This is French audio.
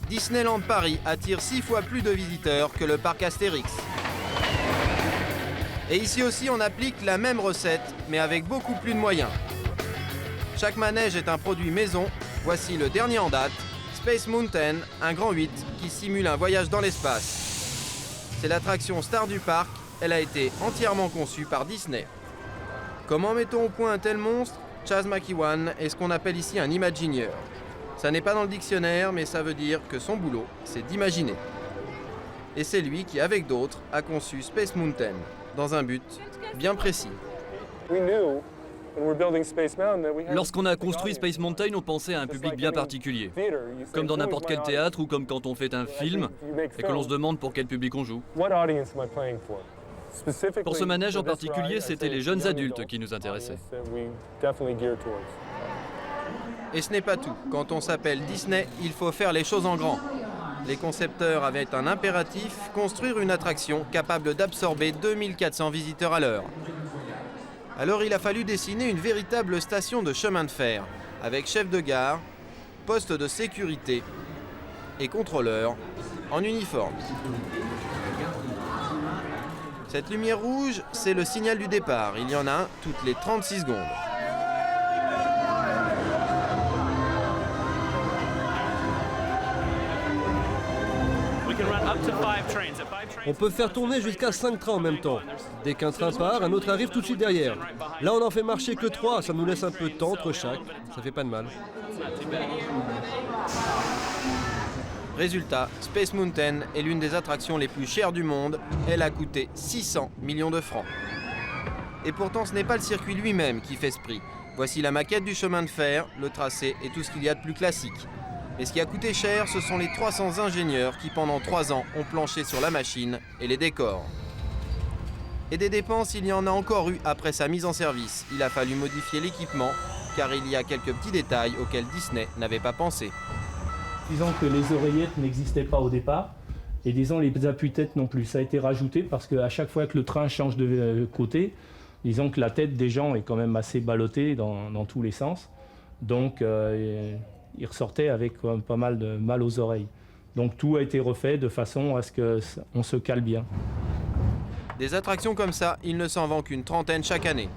Disneyland Paris attire 6 fois plus de visiteurs que le parc Astérix. Et ici aussi, on applique la même recette, mais avec beaucoup plus de moyens. Chaque manège est un produit maison. Voici le dernier en date, Space Mountain, un grand 8 qui simule un voyage dans l'espace. C'est l'attraction star du parc. Elle a été entièrement conçue par Disney. Comment mettons au point un tel monstre? Chaz McEwan est ce qu'on appelle ici un imagineer. Ça n'est pas dans le dictionnaire, mais ça veut dire que son boulot, c'est d'imaginer. Et c'est lui qui, avec d'autres, a conçu Space Mountain, dans un but bien précis. Lorsqu'on a construit Space Mountain, on pensait à un public bien particulier. Comme dans n'importe quel théâtre ou comme quand on fait un film et que l'on se demande pour quel public on joue. Pour ce manège en particulier, c'était les jeunes adultes qui nous intéressaient. Et ce n'est pas tout. Quand on s'appelle Disney, il faut faire les choses en grand. Les concepteurs avaient un impératif, construire une attraction capable d'absorber 2400 visiteurs à l'heure. Alors il a fallu dessiner une véritable station de chemin de fer, avec chef de gare, poste de sécurité et contrôleur en uniforme. Cette lumière rouge, c'est le signal du départ. Il y en a un toutes les 36 secondes. On peut faire tourner jusqu'à 5 trains en même temps. Dès qu'un train part, un autre arrive tout de suite derrière. Là, on n'en fait marcher que 3, ça nous laisse un peu de temps entre chaque. Ça fait pas de mal. Résultat, Space Mountain est l'une des attractions les plus chères du monde. Elle a coûté 600 millions de francs. Et pourtant, ce n'est pas le circuit lui-même qui fait ce prix. Voici la maquette du chemin de fer, le tracé et tout ce qu'il y a de plus classique. Mais ce qui a coûté cher, ce sont les 300 ingénieurs qui, pendant 3 ans, ont planché sur la machine et les décors. Et des dépenses, il y en a encore eu après sa mise en service. Il a fallu modifier l'équipement, car il y a quelques petits détails auxquels Disney n'avait pas pensé. Disons que les oreillettes n'existaient pas au départ, et disons les appuis-têtes non plus. Ça a été rajouté parce qu'à chaque fois que le train change de côté, disons que la tête des gens est quand même assez ballottée dans tous les sens. Donc ils ressortaient avec pas mal de mal aux oreilles. Donc tout a été refait de façon à ce qu'on se cale bien. Des attractions comme ça, il ne s'en vend qu'une trentaine chaque année.